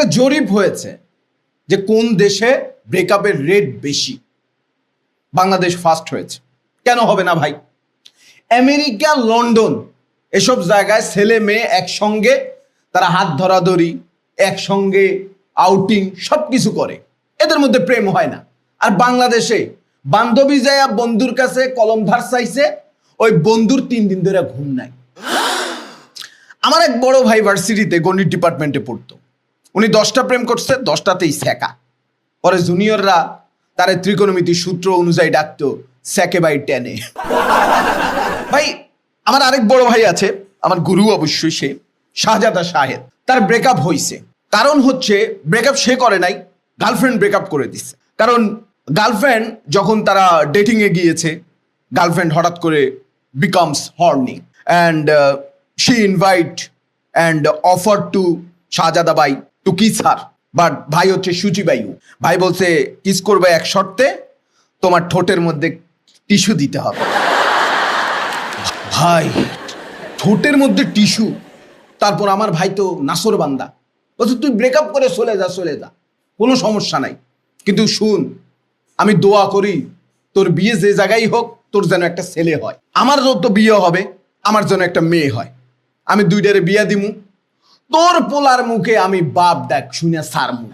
একটা জরিপ হয়েছে যে কোন দেশে ব্রেকআপের রেট বেশি, বাংলাদেশ ফার্স্ট হয়েছে। কেন হবে না ভাই? আমেরিকা, লন্ডন এসব জায়গায় ছেলে মেয়ে একসঙ্গে তারা হাত ধরাধরি, একসঙ্গে আউটিং সব কিছু করে, এদের মধ্যে প্রেম হয় না। আর বাংলাদেশে বান্ধবী যায় বন্ধুর কাছে কলম ধার চাইছে, ওই বন্ধুর 3 দিন ধরে ঘুম নাই। আমার এক বড় ভাই ভার্সিটিতে গণিত ডিপার্টমেন্টে পড়তো, উনি 10টা প্রেম করছে, 10টাতেই স্যাকা। পরে জুনিয়ররা তারে ত্রিকোণমিতির সূত্র অনুযায়ী ডাকতো স্যাকে বাই টেনে। ভাই আমার আরেক বড় ভাই আছে, আমার গুরু অবশ্যই, সে শাহজাদা শাহেদ। তার ব্রেকআপ হয়েছে, কারণ হচ্ছে ব্রেকআপ সে করে নাই, গার্লফ্রেন্ড ব্রেকআপ করে দিচ্ছে। কারণ গার্লফ্রেন্ড যখন তারা ডেটিং এ গিয়েছে, গার্লফ্রেন্ড হঠাৎ করে becomes horny and she invite and offer to Shahzada by to kiss her, but ভাই হচ্ছে সুচি বায়ু। ভাই বলছে কিস করবে এক শর্তে, তোমার ঠোঁটের মধ্যে টিস্যু দিতে হবে। ভাই ঠোঁটের মধ্যে টিস্যু! তারপর আমার ভাই তো নাসর বান্দা, বলছে তুই ব্রেকআপ করে চলে যা, চলে যা, কোনো সমস্যা নাই, কিন্তু শুন আমি দোয়া করি তোর বিয়ে যে জায়গায় হোক তোর যেন একটা ছেলে হয়, আমার যত বিয়ে হবে আমার যেন একটা মেয়ে হয়, আমি 2টারে বিয়া দিমু, তোর পোলার মুখে আমি বাপ ডাক শুনে সারমু।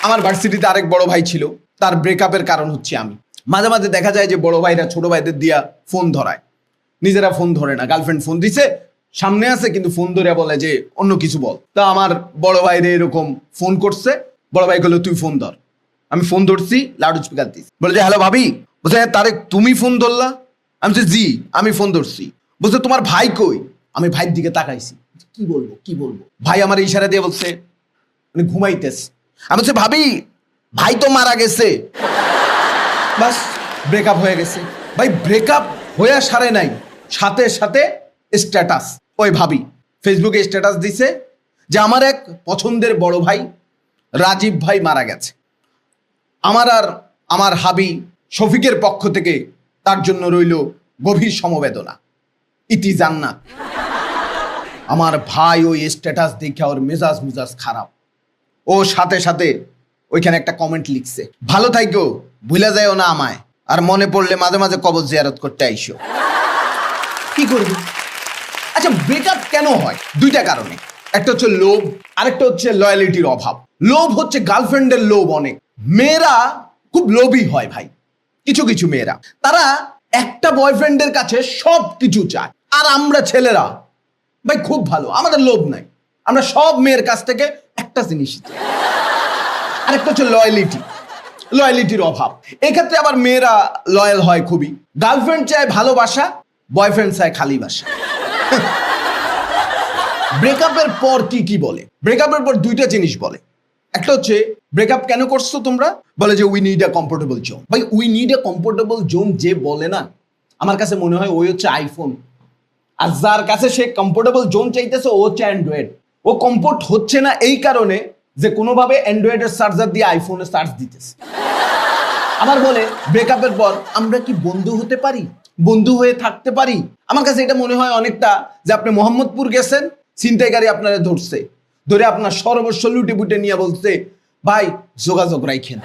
আমার ভার্সিটিতে আরেক বড় ভাই ছিল, তার ব্রেকআপের কারণ হচ্ছে আমি। মাঝে মাঝে দেখা যায় যে বড় ভাইরা ছোট ভাইদের দিয়া ফোন ধরায়, নিজেরা ফোন ধরে না, গার্লফ্রেন্ড ফোন দিছে, সামনে আছে কিন্তু ফোন ধরে বলে যে অন্য কিছু বল। তা আমার বড় ভাইরে এরকম ফোন করছে, বড় ভাই বললো তুই ফোন ধর। আমি ফোন ধরছি, লাউড স্পিকার দিছি, বলে যে হ্যালো ভাবি। বলছে তারেক তুমি ফোন ধরলা? আমি বলছি জি আমি ফোন ধরছি। বলছে তোমার ভাই কই? আমি ভাইয়ের দিকে তাকাইছি, কি বলবো কি বলবো। ভাই আমার ইশারা দিয়ে বলছে মানে ঘুমাইতেছে। আমি বলছি ভাবি ভাই তো মারা গেছে। বাস ব্রেকআপ হয়ে গেছে। ভাই ব্রেকআপ হয়ে সারে নাই, সাথে সাথে স্ট্যাটাস, ওই ভাবি ফেসবুকে স্ট্যাটাস দিছে যে আমার এক পছন্দের বড় ভাই রাজীব ভাই মারা গেছে, আমার আর আমার হাবি শফিকের পক্ষ থেকে তার জন্য রইল গভীর সমবেদনা, ইতি জান্নাত। আমার ভাই ওই স্ট্যাটাস দেখে ওর মেজাজ খারাপ, ও সাথে সাথে ওইখানে একটা কমেন্ট লিখছে, ভালো থাইকো, ভুলে যাইও না আমায়, আর মনে পড়লে মাঝে মাঝে কবর জিয়ারত করতে আইসো। কি করবি? আচ্ছা ব্রেকআপ কেন হয়? 2টা কারণে, একটা হচ্ছে লোভ, আরেকটা হচ্ছে লয়ালিটির অভাব। লোভ হচ্ছে গার্লফ্রেন্ডের লোভ অনেক, মেয়েরা খুব লোভী হয় ভাই, কিছু কিছু মেয়েরা তারা একটা বয়ফ্রেন্ডের কাছে সব কিছু চায়, আর আমরা ছেলেরা ভাই খুব ভালো, আমাদের লোভ নাই, আমরা সব মেয়ের কাছ থেকে একটা জিনিস চাই। আরেকটা হচ্ছে লয়ালিটির অভাব। এক্ষেত্রে আবার মেয়েরা লয়াল হয় খুবই, গার্লফ্রেন্ড চায় ভালোবাসা, বয়ফ্রেন্ড চায় খালি বাসা। ব্রেকআপের পর কি বলে? ব্রেকআপের পর 2টা জিনিস বলে। একটা হচ্ছে ব্রেকআপ কেন করছো তোমরা, বলে যে we need a comfortable zone. ভাই we need a comfortable zone যে বলে না, আমার কাছে মনে হয় ওই হচ্ছে আইফোন, আর যার কাছে সে কমফোর্টেবল জোন চাইতেছে ও হচ্ছে অ্যান্ড্রয়েড। ও কমফোর্ট হচ্ছে না এই কারণে যে কোনোভাবে অ্যান্ড্রয়েডের চার্জার দিয়ে আইফোনে চার্জ দিতেছে। আবার বলে ব্রেকআপের পর আমরা কি বন্ধু হতে পারি, বন্ধু হয়ে থাকতে পারি। আমার কাছে এটা মনে হয় অনেকটা যে আপনি মোহাম্মদপুর গেছেন, ছিনতাইকারী আপনারা ধরছে, ধরে আপনার সর্বস্ব লুটে বুটে নিয়ে বলছে ভাই যোগাযোগ রাখেন।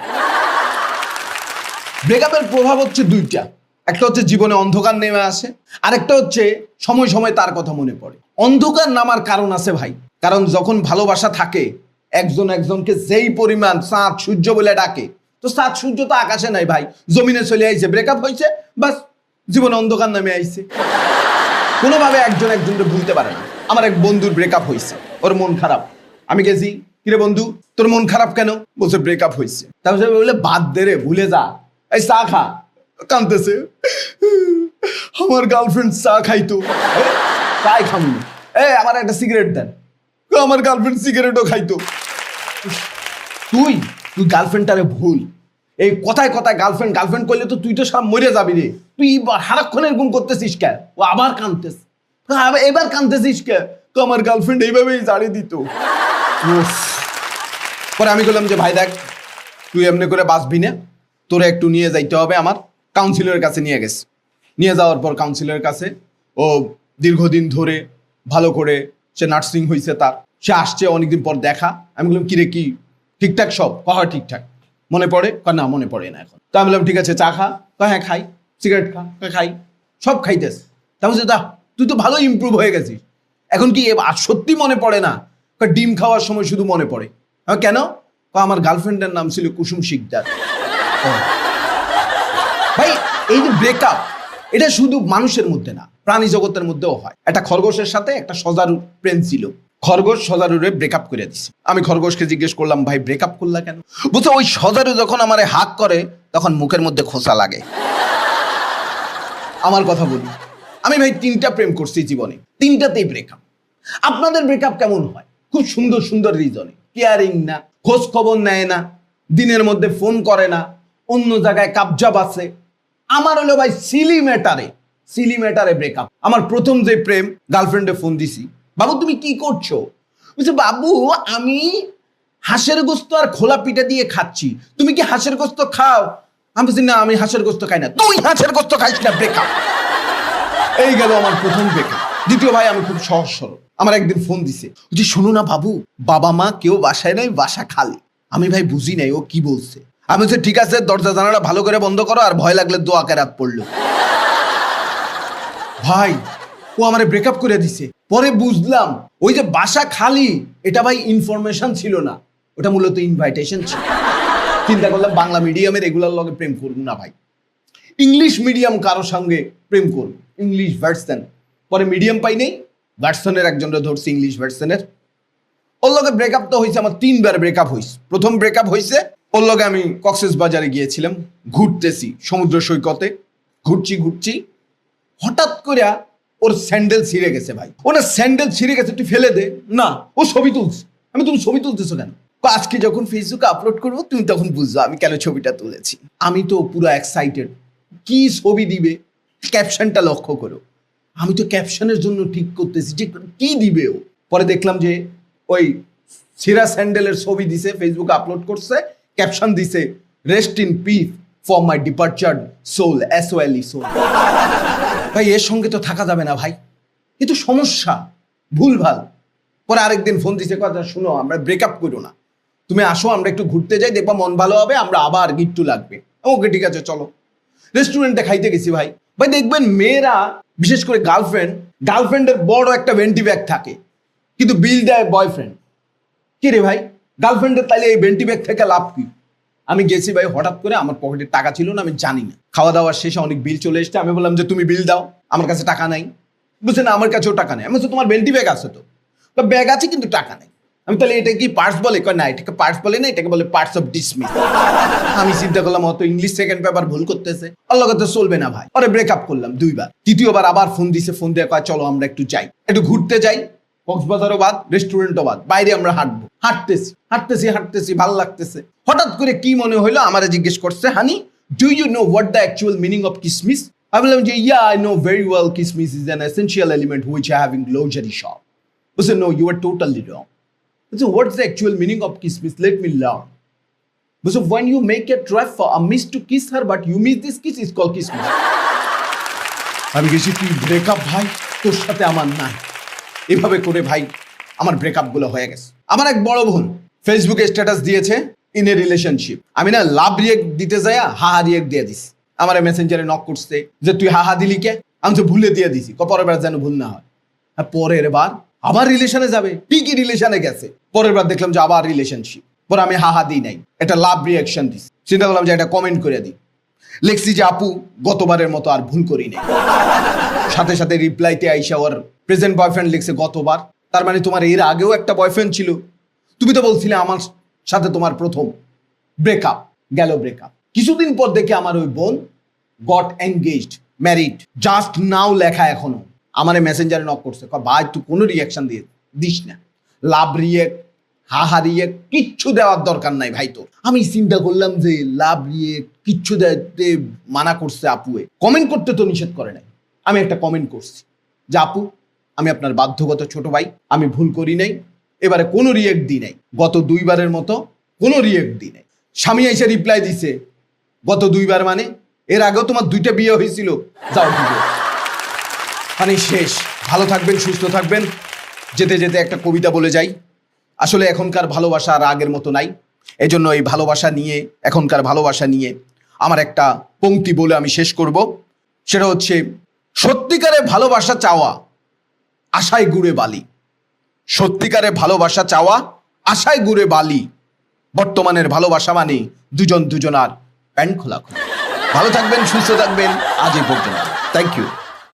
ব্রেকআপের প্রভাব হচ্ছে 2টা, একটা হচ্ছে জীবনে অন্ধকার নেমে আসে, আরেকটা হচ্ছে সময় সময় তার কথা মনে পড়ে। অন্ধকার নামার কারণ আছে ভাই, কারণ যখন ভালোবাসা থাকে একজন একজনকে যেই পরিমাণ চাঁদ সূর্য বলে ডাকে, তো চাঁদ সূর্য তো আকাশে নাই ভাই, জমিনে চলে আইছে, ব্রেকআপ হয়েছে, বাস জীবনে অন্ধকার নামে আইছে, কোনোভাবে একজন একজনকে ভুলতে পারে না। আমার এক বন্ধুর ব্রেকআপ হয়েছে, ওর মন খারাপ, আমি গেছি, কিরে বন্ধু তোর মন খারাপ কেন? বলছে ব্রেকআপ হয়েছে। তারপরে বলে বাদ দে রে, ভুলে যা, এই চা খা। কাঁদতেছে, আমার গার্লফ্রেন্ড চা খাইতো, চাই খামনি, আমার একটা সিগারেট দেন, আমার গার্লফ্রেন্ড সিগারেটও খাইতো। তুই গার্লফ্রেন্ডটারে ভুল, এই কথায় কথায় গার্লফ্রেন্ড করলে তো তুই তো সব মরে যাবি রে, তুই সারাক্ষণ এরকম করতেছিস কে? ও আবার কাঁদতেছ, এবার কাঁদতেছিস কে? তো আমার গার্লফ্রেন্ড এইভাবেই জাড়ি দিত। পরে আমি বললাম যে ভাই দেখ তুই এমনি করে বাঁচবি না, তোরে একটু নিয়ে যাইতে হবে আমার কাউন্সিলরের কাছে। নিয়ে গেছে, নিয়ে যাওয়ার পর কাউন্সিলরের কাছে ও দীর্ঘদিন ধরে ভালো করে সে নার্সিং হয়েছে, তার সে আসছে অনেকদিন পর দেখা। আমি বললাম কিরে কি ঠিকঠাক সব? কহা ঠিকঠাক। মনে পড়ে? না মনে পড়ে না এখন। তো আমি বললাম ঠিক আছে চা খা? হ্যাঁ খাই। সিগারেট খা? খাই। সব খাইতেস। তা বলছে দা তুই তো ভালো ইমপ্রুভ হয়ে গেছিস, এখন কি সত্যি মনে পড়ে না? ডিম খাওয়ার সময় শুধু মনে পড়ে। কেন? আমার গার্লফ্রেন্ডের নাম ছিল কুসুম শিকদার। ভাই এই যে ব্রেকআপ, এটা শুধু মানুষের মধ্যে না, প্রাণী জগতের মধ্যেও হয়। একটা খরগোশের সাথে একটা সজারুর প্রেম ছিল। খরগোশ সজারুরে ব্রেকআপ করে দিছে। আমি খরগোশকে জিজ্ঞেস করলাম ভাই ব্রেকআপ করলা কেন? বুঝছো ওই সজারু যখন আমারে হাক করে তখন মুখের মধ্যে খোসা লাগে। আমার কথা বলি, আমি ভাই 3টা প্রেম করছি জীবনে, 3টাতেই ব্রেকআপ। আপনাদের ব্রেকআপ কেমন হয়? খুব সুন্দর সুন্দর রিজনে, কেয়ারিং না, খোঁজ খবর নেয় না, দিনের মধ্যে ফোন করে না, অন্য জায়গায় কাবজাব আছে। আমার হলো ভাই সিলি ম্যাটারে ব্রেকআপ। আমার প্রথম যে প্রেম, গার্লফ্রেন্ডে ফোন দিছি, বাবু তুমি কি করছো? বলছে বাবু আমি হাঁসের গোস্ত আর খোলা পিঠা দিয়ে খাচ্ছি, তুমি কি হাঁসের গোস্ত খাও? আমি বলছি না আমি হাঁসের গোস্ত খাই না। তুই হাঁসের গোস্ত খাইস না, ব্রেকআপ। এই গেল আমার প্রথম ব্রেকআপ। দ্বিতীয় ভাই আমি খুব সহজ সরল। আমার একদিন ফোন দিছে, যে শোনো না বাবু, বাবা মা কেউ বাসায় নাই, বাসা খালি। আমি ভাই বুঝি নাই ও কি বলছে। আমি বলছি ঠিক আছে দরজা জানালা ভালো করে বন্ধ করো, আর ভয় লাগলে দোয়া কেরাত পড়লো। ভাই ও আমারে ব্রেকআপ করে দিছে। পরে বুঝলাম ওই যে বাসা খালি, এটা ভাই ইনফরমেশন ছিল না, ওটা মূলত ইনভাইটেশন ছিল। চিন্তা করলাম বাংলা মিডিয়ামের রেগুলার লগে প্রেম করব না ভাই, ইংলিশ মিডিয়াম কারোর সঙ্গে প্রেম করব, ইংলিশ ভার্সন। পরে মিডিয়াম পাই নেই, ভার্সনের একজনকে ধরছি ইংলিশ ভার্সনের। ওর লগে ব্রেকআপ তো হয়েছে আমার 3বার ব্রেকআপ হয়েছে। প্রথম ব্রেকআপ হয়েছে ওর লগে আমি কক্সবাজারে গিয়েছিলাম, ঘুরতেছি সমুদ্র সৈকতে, ঘুরছি হঠাৎ করে ওর স্যান্ডেল ছিঁড়ে গেছে। ভাই ওনার স্যান্ডেল ছিঁড়ে গেছে, তুই ফেলে দে না, ও ছবি তুলছে। আমি তুমি ছবি তুলতেছো কেন? আজকে যখন ফেসবুকে আপলোড করবো তুমি তখন বুঝছো আমি কেন ছবিটা তুলেছি। আমি তো পুরো এক্সাইটেড, কি ছবি দিবে ক্যাপশনটা লক্ষ্য করো। আমি তো ক্যাপশনের জন্য ঠিক করতেছি যে কি দিবে ও। পরে দেখলাম যে ওই ছিঁড়া স্যান্ডেলের ছবি দিছে, ফেসবুকে আপলোড করছে, ক্যাপশন দিছে rest in peace for my departured soul, SOLE soul. ভাই এর সঙ্গে তো থাকা যাবে না ভাই, এ তো সমস্যা, ভুলভাল। পরে আরেকদিন ফোন দিছে, কথা শুনো আমরা ব্রেকআপ করো না, তুমি আসো আমরা একটু ঘুরতে যাই, দেখবা মন ভালো হবে, আমরা আবার গিট্টু লাগবে। ওকে ঠিক আছে চলো। রেস্টুরেন্টে খাইতে গেছি ভাই। ভাই দেখবেন মেয়েরা, বিশেষ করে গার্লফ্রেন্ডের বড় একটা ভেন্টি ব্যাগ থাকে, কিন্তু বিল দেয় বয়ফ্রেন্ড। কি রে ভাই, গার্লফ্রেন্ডের তাইলে এই ভেন্টি ব্যাগ থেকে লাভ কি? আমি গেছি ভাই, হঠাৎ করে আমার পকেটে টাকা ছিল না, আমি জানি না। খাওয়া দাওয়ার শেষে অনেক বিল চলে এসছে। আমি বললাম যে তুমি বিল দাও, আমার কাছে টাকা নাই। বুঝছে না আমার কাছেও টাকা নেই। আমি বলছি তোমার ভেন্টি ব্যাগ আছে তো? ব্যাগ আছে কিন্তু টাকা নেই। আমি তাহলে এটা কি পার্স বলে? না এটাকে পার্স বলে না, এটাকে বলে পার্টস অফ ডিসমিস। আমি চিন্তা করলাম অত ইংলিশ সেকেন্ড পেপার ভুল করতেছে, আল্লাহ কথা চলবে না ভাই। পরে ব্রেকআপ করলাম 2বার। তৃতীয়বার আবার ফোন দিছে, ফোন দিয়ে কয় চলো আমরা একটু যাই, একটু ঘুরতে যাই, কক্সবাজারও বাদ, রেস্টুরেন্টও বাদ, বাইরে আমরা হাঁটবো। হাঁটতেছি ভালো লাগতেছে। হঠাৎ করে কি মনে হইলো, আমারে জিজ্ঞেস করছে, honey do you know what the actual meaning of kishmish? আমি বললাম যে yeah I know very well, kishmish is an essential element which I have in grocery shop. বলছে no you are totally wrong. So what's the actual meaning of kismis? Let me learn. So when you make a try for a miss to kiss her, but you miss this kiss, is called kismis. আমি গেছি তুই breakup ভাই, তোর সাথে আমার নাই। এভাবে করে ভাই আমার ব্রেকআপ গুলো হয়ে গেছে। আমার এক বড় বোন ফেসবুকে স্ট্যাটাস দিয়েছে ইন এ রিলেশনশিপ। আমি না লাভ রিয়েক্ট দিতে যাই হাহা রিয়েক্ট দিয়ে দিস। আমার মেসেঞ্জারে নক করছে যে তুই হাহা দিলি কে? আমি তো ভুলে দিয়ে দিছি, পরের বার যেন ভুল না হয়। আর পরের বার আবার রিলেশনে যাবে, ঠিকই রিলেশনে গেছে। পরের বার দেখলাম যে আবার রিলেশনশিপ। পরে আমি হাহা দিই নাই, এটা লাভ রিয়াকশন দিস। চিন্তা করলাম যে এটা কমেন্ট করে দিই। লিখছি যে আপু গতবারের মতো আর ভুল করি নাই। সাথে সাথে রিপ্লাইতে আইসা ওর প্রেজেন্ট বয়ফ্রেন্ড লিখছে গতবার, তার মানে তোমার এর আগেও একটা বয়ফ্রেন্ড ছিল, তুমি তো বলছিলে আমার সাথে তোমার প্রথম ব্রেকআপ। গেল ব্রেকআপ। কিছুদিন পর দেখে আমার ওই বোন goat engaged, married, just now লেখা এখনো। আমার মেসেঞ্জারে নক করছে, ভাই তুই কোনো রিয়াকশন দিস না, লাভ রিয়েক্ট হাহা রিয়েক্ট কিচ্ছু দেওয়ার দরকার নাই ভাই তোর। আমি চিন্তা করলাম যে লাভ রিয়েক্ট কিচ্ছু দিতে মানা করছে আপুয়ে, কমেন্ট করতে তো নিষেধ করে নাই। আমি একটা কমেন্ট করছি যে আপু আমি আপনার বাধ্যগত ছোট ভাই, আমি ভুল করি নাই, এবারে কোনো রিয়েক্ট দিই নাই, গত 2বারের মতো কোনো রিয়েক্ট দিই নাই। স্বামী এসে রিপ্লাই দিছে গত 2বার মানে এর আগেও তোমার 2টা বিয়ে হয়েছিল, যাও দিবে। মানে শেষ। ভালো থাকবেন, সুস্থ থাকবেন। যেতে যেতে একটা কবিতা বলে যাই। আসলে এখনকার ভালোবাসা আর আগের মতো নাই। এজন্য এই ভালোবাসা নিয়ে, এখনকার ভালোবাসা নিয়ে আমার একটা পংক্তি বলে আমি শেষ করব। সেটা হচ্ছে, সত্যিকারে ভালোবাসা চাওয়া, আশায় গুড়ে বালি। সত্যিকারে ভালোবাসা চাওয়া, আশায় গুড়ে বালি। বর্তমানের ভালোবাসা মানে দুজন দুজনার প্যান্ট খোলা খোলা। ভালো থাকবেন, সুস্থ থাকবেন। আজ এই পর্যন্ত। Thank you.